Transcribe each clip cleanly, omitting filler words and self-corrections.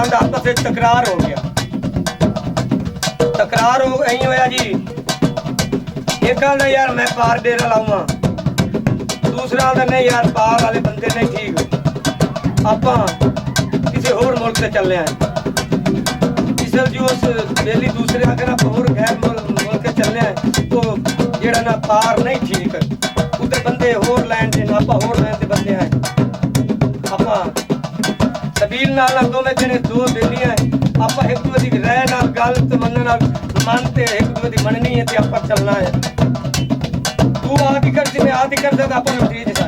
यारां दा आपस विच तकरार हो गया। तकरार हो ऐ होया जी, एक आंदा यार मैं पार डेरा लाऊंगा, दूसरा आंदा नहीं यार पार वाले बंदे नहीं ठीक, आपां किसी होर मुल्क से चलने हैं। इसल जो उस बेली दूसरे आके ना होर गैर मुल्क से चलने हैं तो जेड़ा ना पार नहीं ठीक, उधर बंदे होर लैंड दे, आपां होर लैंड दे बंदे हैं। आपां सबील नाल ना दोवें जने दो बेलियां हैं, आपां एक दूजे दी राय नाल गल ते मनन नाल मानते एक दूजे दी मननी है ते आपां चलना है। तू आदि कर सी मैं आदि कर दा आपां ठीक है।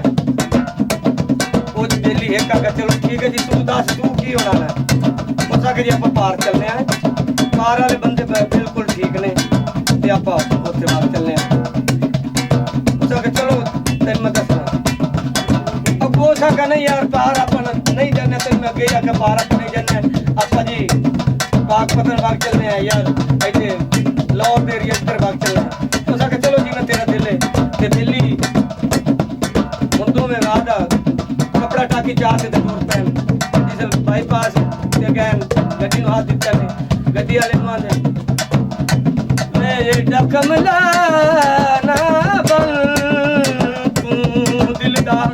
वो बेली एक का चलो ठीक है जी, तू दस तू की होना है। उसा के जी आपां पार चलने हैं, पार वाले बंदे बिल्कुल ठीक ने ते आपां उत्थे बाहर चलने हैं। उसा के चलो तेन मैं दसना अब वो सा का नहीं यार पार अपन नहीं जाने तो मैं गया के पार अपन नहीं जाने आपा जी पाकपतन बाग चलने हैं यार, ऐसे लाहौर दे रिएक्टर बाग चलना है। तो सा के चलो जी मैं तेरा दिल है ते दिल्ली मुंडों में वादा कपड़ा टाकी चाह से दूर पैन डीजल बाईपास ते गैन गड्डी नु हाथ दिता ने गड्डी वाले नु आंदे मैं एडा कमला ना बन तू दिलदार,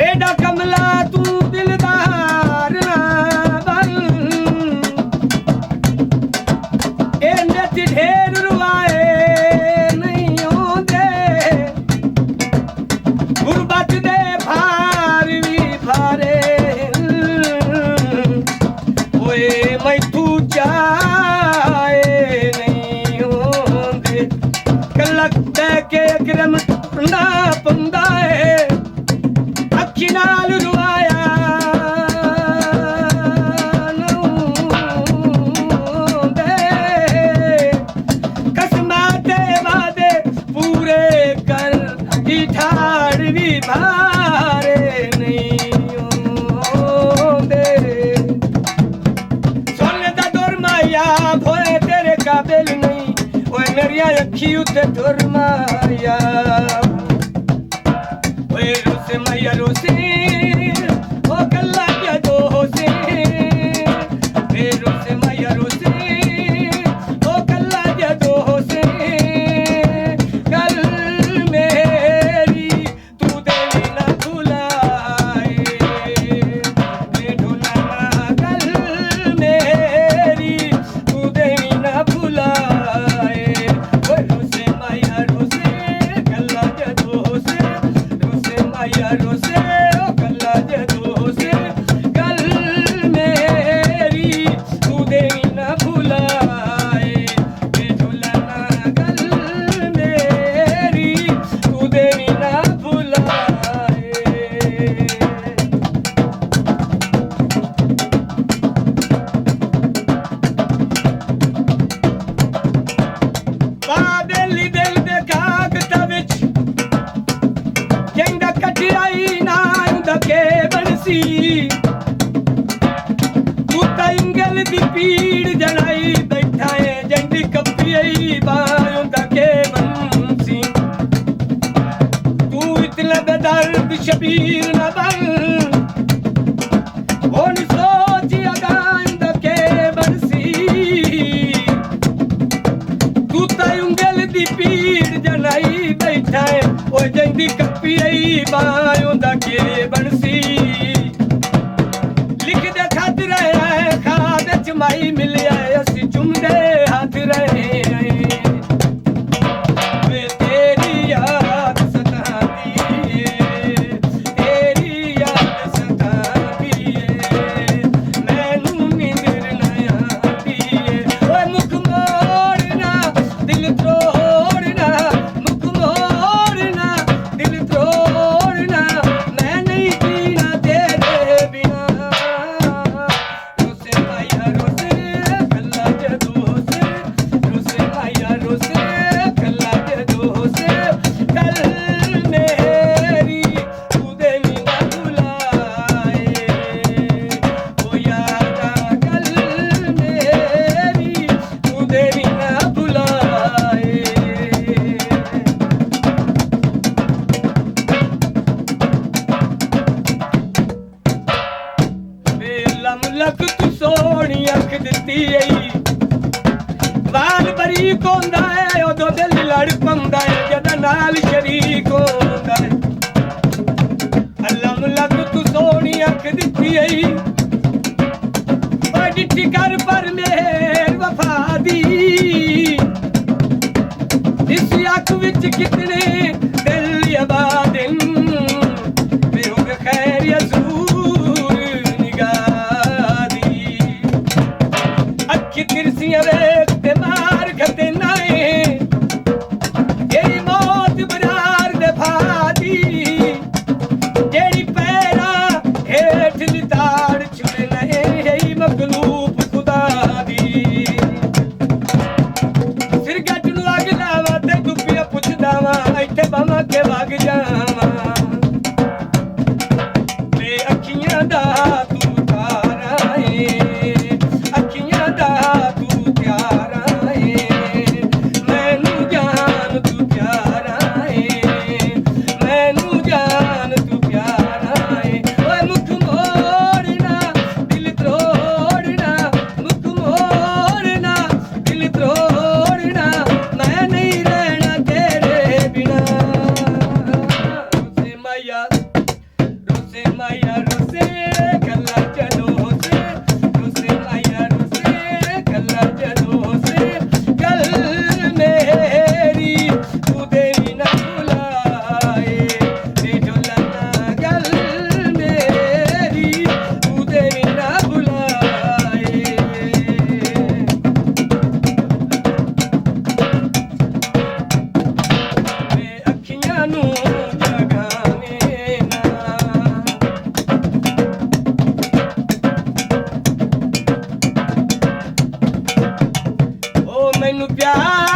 एडा कमला तू दिलदार ना बन, ए नच ढेर रुआए नहीं होंदे, गुरबत दे भार भी भारे, ओए मैथू चाहे नहीं होंदे, कलक दे के अकरम ना पंदा है, अखी नाल रुआया दे, कसमां ते वादे पूरे कर, ठाड़ भी भारे नहीं होंदे, सोने दा दुरमाया भोए तेरे काबिल नहीं, ओए मेरिया अखी उत्ते दुरमाया, ओए रोसे मैया रोसे ओ कल्ला क्या दो होसे, ए रोसे मैया रोसे ओ कल्ला क्या दो होसे, कल मेरी तू देवी ना भुलाए, मैं ढोलाना कल मेरी तू देवी ना भुलाए, ओए रोसे मैया रोसे कल्ला क्या दो होसे, माया रोसे ओ कल्ला जदो से, कल मेरी तू देवी ना भुलाए, मैं ढोलाना कल मेरी तू देवी ना भुलाए। बादल दिल दे कागज़ विच जंग कटियाई ना के बनसी, तू इंगल दी पीड़ जलाई बैठा है, जंग कपियाई बायों के बनसी, तू इतना बेदर्द शबीर न बन, वो नहीं सोच अगांद के बनसी, तू इंगल दी पीड़ जलाई बैठा है, ओ जंदी कपियाई बायों दा के बनसी, लिख दे खत रहे हैं खाद च माई मिले असी चुमदे हाथ रहे हैं, वे तेरी याद सताती है, तेरी याद सताती है, मैनू नींदर ना आती है, ओए मुख मोड़ना दिल तोड़ना, मुख मोड़ना दिल तोड़ना, मैं नहीं जीना तेरे बिना, रोसे माया रोसे ਅੱਲਾ ਮੁਲਕ ਤੂੰ ਸੋਹਣੀ ਅੱਖ ਦਿੱਤੀ ਈ ਵਾਲ ਬਰੀਕ ਹੁੰਦਾ ਏ ਉਦੋਂ ਦਿਲ ਲੜ ਪੰਦਾ ਏ ਜਦ ਨਾਲ ਸ਼ਰੀਕ ਹੁੰਦਾ ਏ ਅੱਲਾ ਮੁਲਕ ਤੂੰ ਸੋਹਣੀ ਅੱਖ ਦਿੱਤੀ ਈ ਓ ਡਿੱਠੀ ਕਰ ਪਰ ਮੇਰ ਵਫਾ ਦੀ ਇਸ ਅੱਖ ਵਿੱਚ ਕਿਤਨੇ ਦਿਲ ਆਬਾਦਿਨ ਬੇਹੁਦ ਖੈਰ ਯਜ਼ੂਰ ਨਿਗਾਹ ਦੀ ਅੱਖੀ ਤਿਰਸੀਆਂ ਵੇਖ ਤੇ ਮਾਰ ਘਤੇ ਨਾਏ ਇਹ ਮੌਤ ਬਰਾਰ ਦੇ ਫਾਦੀ ਜਿਹੜੀ ਪੈਰਾ ਹੇਠ ਲਿਤਾੜ ਛੁੜੇ ਨਏ ਹੈ ਮਖਲੂਕ ਖੁਦਾ ਦੀ ਸਿਰ ਗੱਟ ਨੂੰ ਅੱਗ ਲਾਵਾਂ ਤੇ ਦੁੱਪੀਆਂ ਪੁੱਛਦਾ ਵਾਂ ਇੱਥੇ ਬਾਵਾਂ ਕੇ ਵਗ ਜਾਵਾਂ ਤੇ ਅੱਖੀਆਂ ਦਾ ਤੂੰ ਤਾਰਾ ਏ ਅੱਖੀਆਂ ਦਾ ਤੂੰ ਪਿਆਰਾ ਏ ਮੈਨੂੰ ਜਾਨ ਤੂੰ ਪਿਆਰਾ ਏ ਮੈਨੂੰ ਜਾਨ ਤੂੰ ਪਿਆਰਾ ਏ ਓਏ ਮੁਖ ਮੋੜਨਾ ਦਿਲ ਤੋੜਨਾ ਮੁਖ ਮੋੜਨਾ ਦਿਲ ਤੋੜਨਾ ਮੈਂ ਨਹੀਂ ਰਹਿਣਾ ਤੇਰੇ ਬਿਨਾ ਰੋਸੇ ਮਾਇਆ ਰੋਸੇ ਕੱਲਾ ਜਦੋਂ ਹੋਸੇ ਰੋਸੇ ਮਾਇਆ ਰੋਸੇ ਕੱਲਾ ਜਦੋਂ ਹੋਸੇ ਗੱਲ ਮੇਰੀ ਤੂੰ ਦੇਵੀ ਨਾ ਭੁਲਾਏ ਤੇ ਢੋਲਣਾ ਗੱਲ ਮੇਰੀ ਤੂੰ ਦੇਵੀ ਨਾ ਭੁਲਾਏ ਵੇ ਅੱਖੀਆਂ ਨੂੰ ਜਗਾਵੇਂ ਨਾ ਓ ਮੈਨੂੰ ਪਿਆਰ